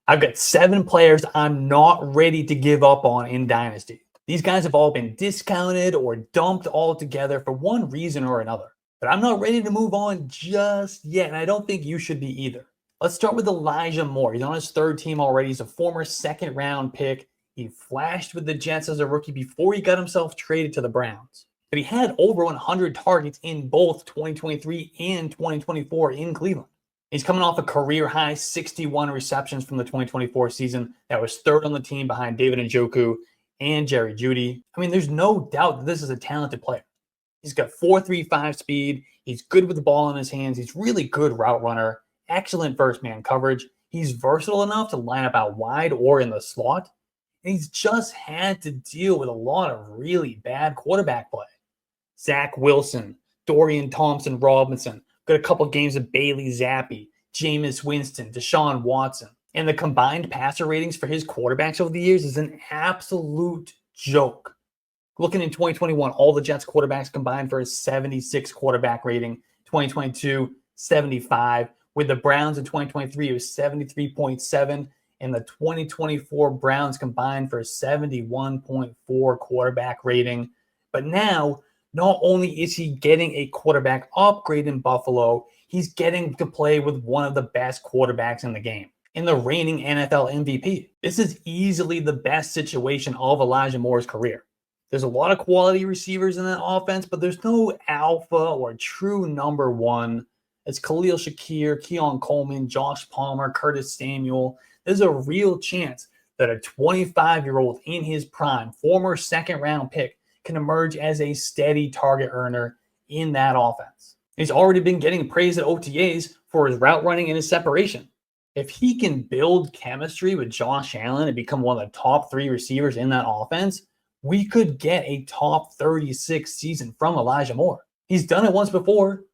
I've got 7 players I'm not ready to give up on in Dynasty. These guys have all been discounted or dumped altogether for one reason or another. But I'm not ready to move on just yet, and I don't think you should be either. Let's start with Elijah Moore. He's on his 3rd team already. He's a former 2nd-round pick. He flashed with the Jets as a rookie before he got himself traded to the Browns. But he had over 100 targets in both 2023 and 2024 in Cleveland. He's coming off a career-high 61 receptions from the 2024 season. That was 3rd on the team behind David Njoku and Jerry Jeudy. I mean, there's no doubt that this is a talented player. He's got 4.35 speed. He's good with the ball in his hands. He's really good route runner. Excellent first-man coverage. He's versatile enough to line up out wide or in the slot. And he's just had to deal with a lot of really bad quarterback play. Zach Wilson, Dorian Thompson-Robinson, got a couple games of Bailey Zappi, Jameis Winston, Deshaun Watson. And the combined passer ratings for his quarterbacks over the years is an absolute joke. Looking in 2021, all the Jets quarterbacks combined for a 76 quarterback rating. 2022, 75. With the Browns in 2023, it was 73.7. And the 2024 Browns combined for a 71.4 quarterback rating. But now, not only is he getting a quarterback upgrade in Buffalo, he's getting to play with one of the best quarterbacks in the game, and the reigning NFL MVP. This is easily the best situation of Elijah Moore's career. There's a lot of quality receivers in that offense, but there's no alpha or true number one. It's Khalil Shakir, Keon Coleman, Josh Palmer, Curtis Samuel. There's a real chance that a 25-year-old in his prime, former 2nd-round pick, can emerge as a steady target earner in that offense. He's already been getting praise at OTAs for his route running and his separation. If he can build chemistry with Josh Allen and become one of the top 3 receivers in that offense, we could get a top 36 season from Elijah Moore. He's done it once before.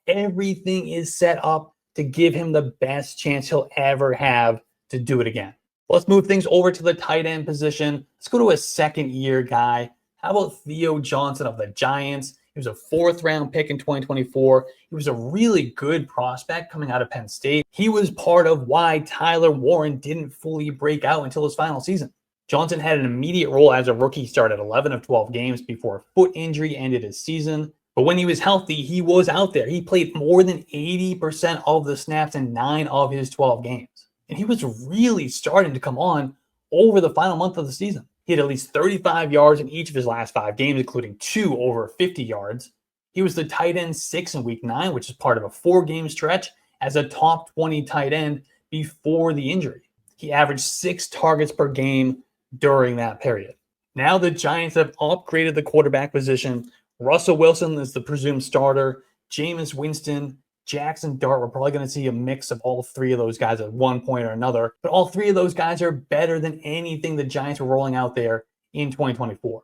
Everything is set up to give him the best chance he'll ever have to do it again. Let's move things over to the tight end position. Let's go to a 2nd-year guy. How about Theo Johnson of the Giants? He was a 4th-round pick in 2024. He was a really good prospect coming out of Penn State. He was part of why Tyler Warren didn't fully break out until his final season. Johnson had an immediate role as a rookie. He started 11 of 12 games before a foot injury ended his season. But when he was healthy, he was out there. He played more than 80% of the snaps in 9 of his 12 games. And he was really starting to come on over the final month of the season. He had at least 35 yards in each of his last 5 games, including 2 over 50 yards. He was the tight end 6 in week 9, which is part of a 4-game stretch as a top 20 tight end before the injury. He averaged 6 targets per game during that period. Now the Giants have upgraded the quarterback position. Russell Wilson is the presumed starter. Jameis Winston, Jackson Dart, we're probably going to see a mix of all 3 of those guys at one point or another. But all 3 of those guys are better than anything the Giants were rolling out there in 2024.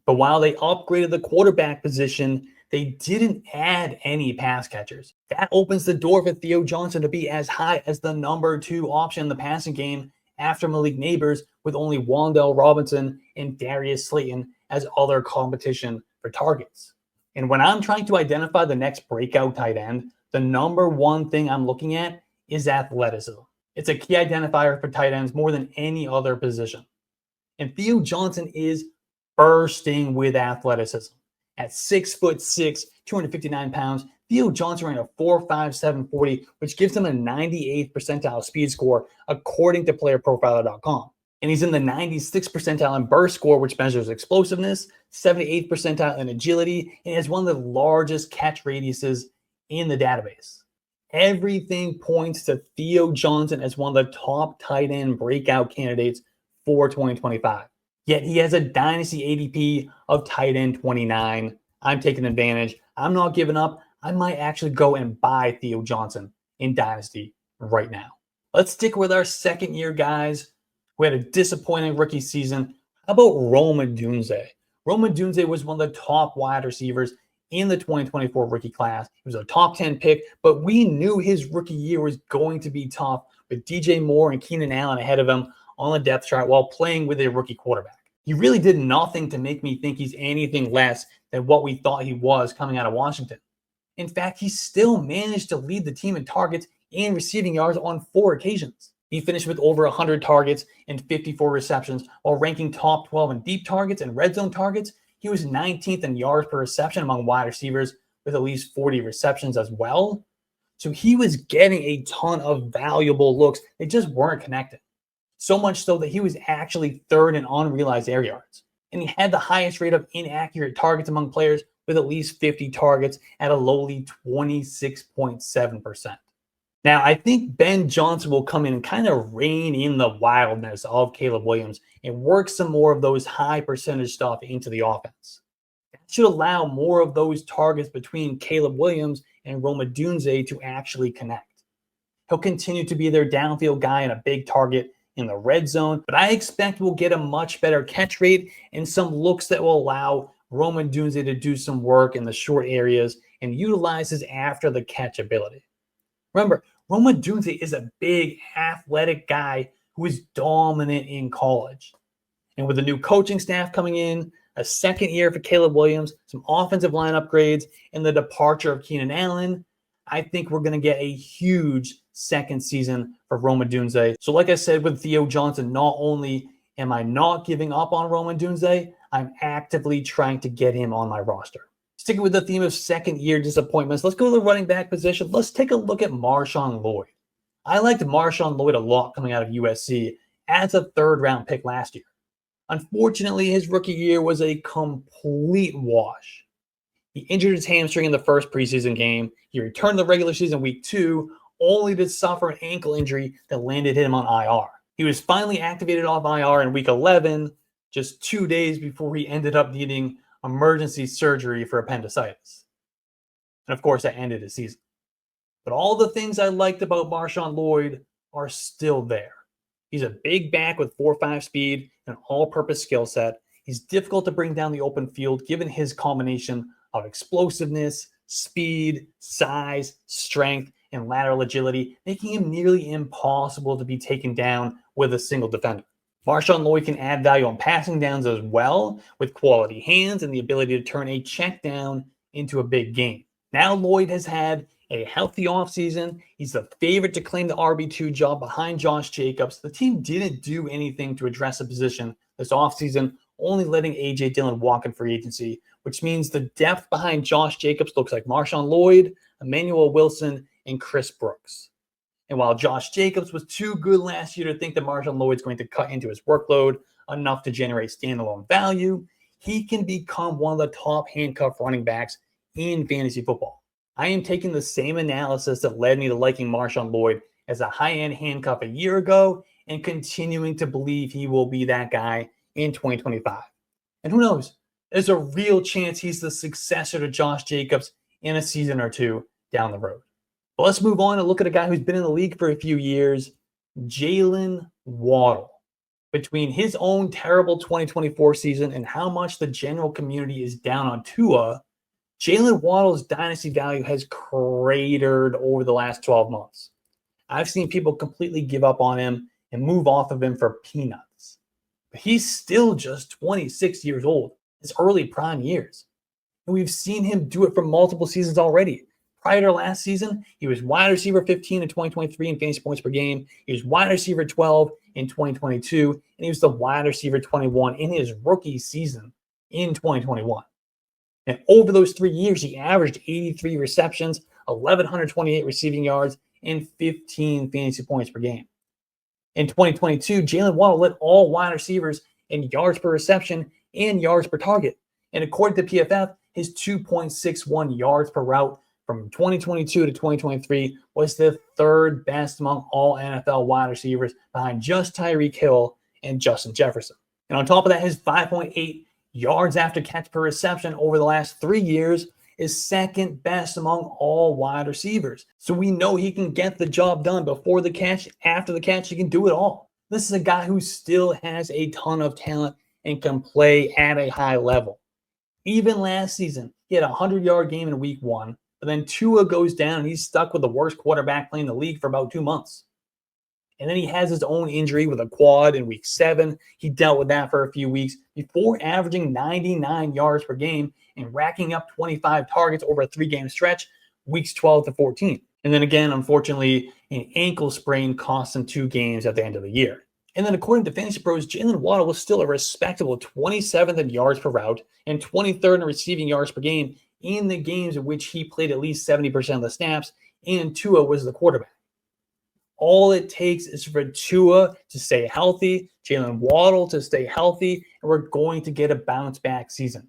But while they upgraded the quarterback position, they didn't add any pass catchers. That opens the door for Theo Johnson to be as high as the number 2 option in the passing game after Malik Neighbors, with only Wan'Dale Robinson and Darius Slayton as other competition for targets. And when I'm trying to identify the next breakout tight end, the number 1 thing I'm looking at is athleticism. It's a key identifier for tight ends more than any other position. And Theo Johnson is bursting with athleticism. At 6'6", 259 pounds, Theo Johnson ran a 4.57 40, which gives him a 98th percentile speed score according to playerprofiler.com. And he's in the 96th percentile in burst score, which measures explosiveness, 78th percentile in agility, and has one of the largest catch radiuses in the database. Everything points to Theo Johnson as one of the top tight end breakout candidates for 2025. Yet he has a dynasty ADP of tight end 29. I'm taking advantage. I'm not giving up. I might actually go and buy Theo Johnson in dynasty right now. Let's stick with our 2nd-year guys who had a disappointing rookie season. How about Rome Odunze? Rome Odunze was one of the top wide receivers in the 2024 rookie class. He was a top 10 pick, but we knew his rookie year was going to be tough with DJ Moore and Keenan Allen ahead of him on the depth chart while playing with a rookie quarterback. He really did nothing to make me think he's anything less than what we thought he was coming out of Washington. In fact, he still managed to lead the team in targets and receiving yards on 4 occasions. He finished with over 100 targets and 54 receptions, while ranking top 12 in deep targets and red zone targets. He was 19th in yards per reception among wide receivers with at least 40 receptions as well. So he was getting a ton of valuable looks. They just weren't connected. So much so that he was actually third in unrealized air yards. And he had the highest rate of inaccurate targets among players with at least 50 targets at a lowly 26.7%. Now, I think Ben Johnson will come in and kind of rein in the wildness of Caleb Williams and work some more of those high percentage stuff into the offense. That should allow more of those targets between Caleb Williams and Odunze to actually connect. He'll continue to be their downfield guy and a big target in the red zone, but I expect we'll get a much better catch rate and some looks that will allow Odunze to do some work in the short areas and utilize his after the catch ability. Remember, Odunze is a big athletic guy who is dominant in college. And with the new coaching staff coming in, a second year for Caleb Williams, some offensive line upgrades, and the departure of Keenan Allen, I think we're going to get a huge second season for Odunze. So like I said with Theo Johnson, not only am I not giving up on Odunze, I'm actively trying to get him on my roster. Sticking with the theme of second-year disappointments, let's go to the running back position. Let's take a look at MarShawn Lloyd. I liked MarShawn Lloyd a lot coming out of USC as a third-round pick last year. Unfortunately, his rookie year was a complete wash. He injured his hamstring in the first preseason game. He returned the regular season week 2, only to suffer an ankle injury that landed him on IR. He was finally activated off IR in week 11, just 2 days before he ended up needing emergency surgery for appendicitis. And of course, that ended his season. But all the things I liked about MarShawn Lloyd are still there. He's a big back with 4.5 speed and an all-purpose skill set. He's difficult to bring down the open field given his combination of explosiveness, speed, size, strength, and lateral agility, making him nearly impossible to be taken down with a single defender. MarShawn Lloyd can add value on passing downs as well, with quality hands and the ability to turn a check down into a big game. Now Lloyd has had a healthy offseason. He's the favorite to claim the RB2 job behind Josh Jacobs. The team didn't do anything to address the position this offseason, only letting A.J. Dillon walk in free agency, which means the depth behind Josh Jacobs looks like MarShawn Lloyd, Emmanuel Wilson, and Chris Brooks. And while Josh Jacobs was too good last year to think that MarShawn Lloyd's going to cut into his workload enough to generate standalone value, he can become one of the top handcuff running backs in fantasy football. I am taking the same analysis that led me to liking MarShawn Lloyd as a high-end handcuff a year ago and continuing to believe he will be that guy in 2025. And who knows? There's a real chance he's the successor to Josh Jacobs in a season or two down the road. But let's move on and look at a guy who's been in the league for a few years, Jaylen Waddle. Between his own terrible 2024 season and how much the general community is down on Tua, Jaylen Waddle's dynasty value has cratered over the last 12 months. I've seen people completely give up on him and move off of him for peanuts. But he's still just 26 years old, his early prime years. And we've seen him do it for multiple seasons already. Prior to last season, he was wide receiver 15 in 2023 in fantasy points per game. He was wide receiver 12 in 2022, and he was the wide receiver 21 in his rookie season in 2021. And over those 3 years, he averaged 83 receptions, 1,128 receiving yards, and 15 fantasy points per game. In 2022, Jaylen Waddle led all wide receivers in yards per reception and yards per target. And according to PFF, his 2.61 yards per route from 2022 to 2023 was the third best among all NFL wide receivers behind just Tyreek Hill and Justin Jefferson. And on top of that, his 5.8 yards after catch per reception over the last 3 years is second best among all wide receivers. So we know he can get the job done before the catch, after the catch, he can do it all. This is a guy who still has a ton of talent and can play at a high level. Even last season, he had a 100-yard game in week 1, but then Tua goes down and he's stuck with the worst quarterback playing the league for about 2 months. And then he has his own injury with a quad in week 7. He dealt with that for a few weeks before averaging 99 yards per game and racking up 25 targets over a 3-game stretch, weeks 12 to 14. And then again, unfortunately, an ankle sprain cost him 2 games at the end of the year. And then according to Fantasy Pros, Jaylen Waddle was still a respectable 27th in yards per route and 23rd in receiving yards per game in the games in which he played at least 70% of the snaps, and Tua was the quarterback. All it takes is for Tua to stay healthy, Jaylen Waddle to stay healthy, and we're going to get a bounce back season.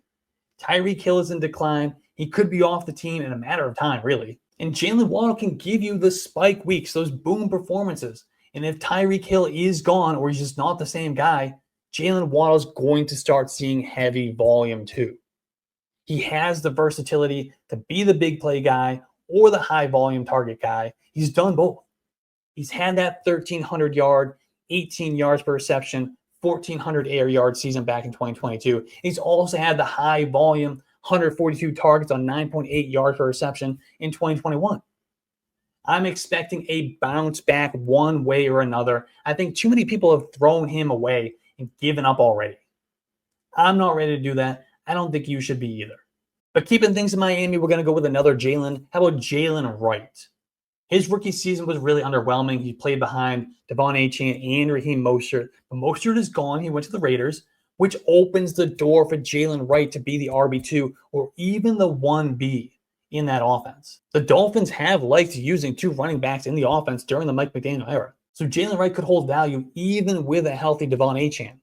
Tyreek Hill is in decline. He could be off the team in a matter of time, really. And Jaylen Waddle can give you the spike weeks, those boom performances. And if Tyreek Hill is gone or he's just not the same guy, Jaylen Waddle is going to start seeing heavy volume too. He has the versatility to be the big play guy or the high volume target guy. He's done both. He's had that 1,300 yard, 18 yards per reception, 1,400 air yard season back in 2022. He's also had the high volume, 142 targets on 9.8 yards per reception in 2021. I'm expecting a bounce back one way or another. I think too many people have thrown him away and given up already. I'm not ready to do that. I don't think you should be either. But keeping things in Miami, we're going to go with another Jaylen. How about Jaylen Wright? His rookie season was really underwhelming. He played behind Devon Achane and Raheem Mostert. But Mostert is gone. He went to the Raiders, which opens the door for Jaylen Wright to be the RB2 or even the 1B in that offense. The Dolphins have liked using 2 running backs in the offense during the Mike McDaniel era. So Jaylen Wright could hold value even with a healthy Devon Achane.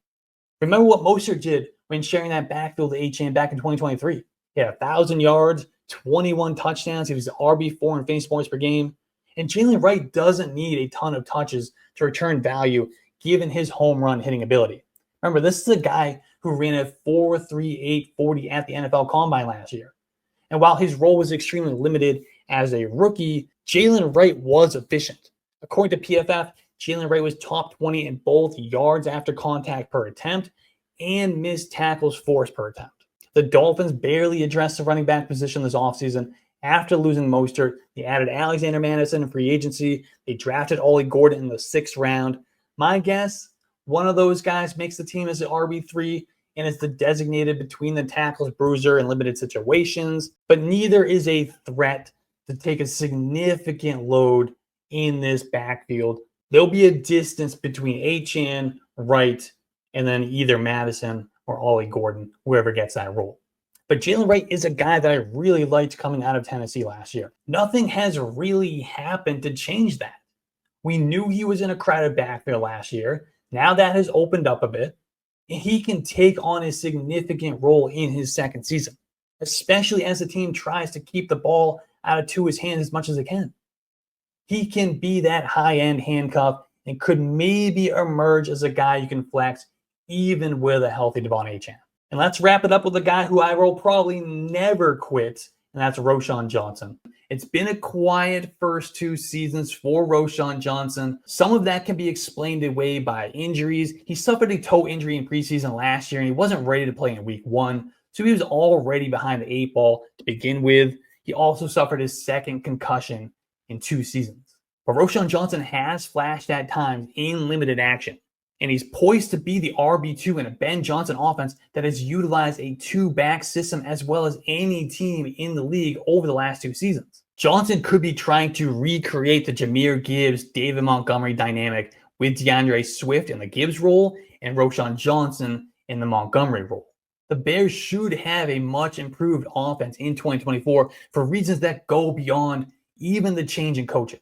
Remember what Mostert did when sharing that backfield with Achane back in 2023. He had 1,000 yards, 21 touchdowns. He was the RB4 in fantasy points per game. And Jaylen Wright doesn't need a ton of touches to return value given his home run hitting ability. Remember, this is a guy who ran a 4.38 40 at the NFL Combine last year. And while his role was extremely limited as a rookie, Jaylen Wright was efficient. According to PFF, Jaylen Wright was top 20 in both yards after contact per attempt and missed tackles forced per attempt. The Dolphins barely addressed the running back position this offseason. After losing Mostert, they added Alexander Madison in free agency. They drafted Ollie Gordon in the 6th round. My guess, one of those guys makes the team as an RB3 and is the designated between the tackles bruiser in limited situations, but neither is a threat to take a significant load in this backfield. There'll be a distance between Achane, Wright, and then either Madison or Ollie Gordon, whoever gets that role. But Jaylen Wright is a guy that I really liked coming out of Tennessee last year. Nothing has really happened to change that. We knew he was in a crowded backfield last year. Now that has opened up a bit. And he can take on a significant role in his second season, especially as the team tries to keep the ball out of Tua's hands as much as it can. He can be that high-end handcuff and could maybe emerge as a guy you can flex even with a healthy Devon Achane. And let's wrap it up with a guy who I will probably never quit, and that's Roschon Johnson. It's been a quiet first 2 seasons for Roschon Johnson. Some of that can be explained away by injuries. He suffered a toe injury in preseason last year, and he wasn't ready to play in week 1. So he was already behind the 8 ball to begin with. He also suffered his 2nd concussion in 2 seasons. But Roschon Johnson has flashed at times in limited action. And he's poised to be the RB2 in a Ben Johnson offense that has utilized a 2-back system as well as any team in the league over the last 2 seasons. Johnson could be trying to recreate the Jahmyr Gibbs, David Montgomery dynamic with DeAndre Swift in the Gibbs role and Roschon Johnson in the Montgomery role. The Bears should have a much improved offense in 2024 for reasons that go beyond even the change in coaching.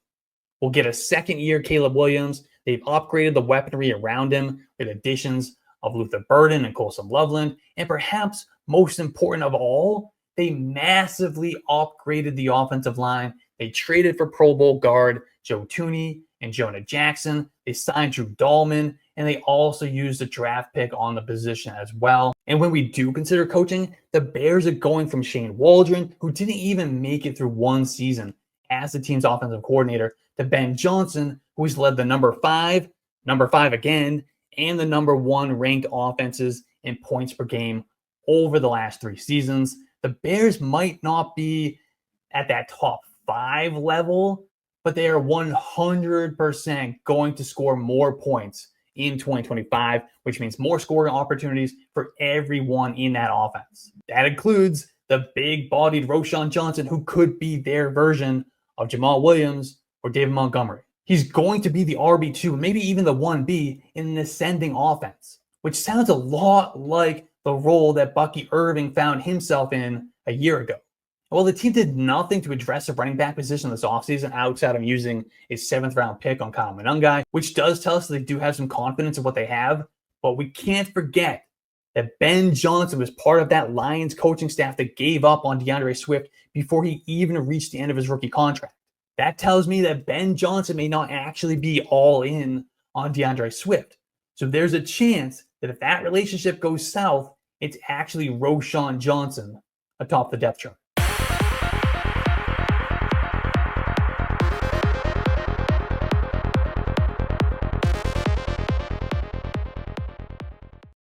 We'll get a second-year Caleb Williams. They've upgraded the weaponry around him with additions of Luther Burden and Colson Loveland. And perhaps most important of all, they massively upgraded the offensive line. They traded for Pro Bowl guard Joe Thuney and Jonah Jackson. They signed Drew Dahlman, and they also used a draft pick on the position as well. And when we do consider coaching, the Bears are going from Shane Waldron, who didn't even make it through 1 season as the team's offensive coordinator, to Ben Johnson, who's led the number 5 again, and the number 1 ranked offenses in points per game over the last 3 seasons. The Bears might not be at that top 5 level, but they are 100% going to score more points in 2025, which means more scoring opportunities for everyone in that offense. That includes the big-bodied Roschon Johnson, who could be their version of Jamal Williams or David Montgomery. He's going to be the RB2, maybe even the 1B in an ascending offense, which sounds a lot like the role that Bucky Irving found himself in a year ago. Well, the team did nothing to address the running back position this offseason outside of using a 7th-round pick on Kyle Monangai, which does tell us that they do have some confidence in what they have. But we can't forget that Ben Johnson was part of that Lions coaching staff that gave up on DeAndre Swift before he even reached the end of his rookie contract. That tells me that Ben Johnson may not actually be all in on DeAndre Swift. So there's a chance that if that relationship goes south, it's actually Roschon Johnson atop the depth chart.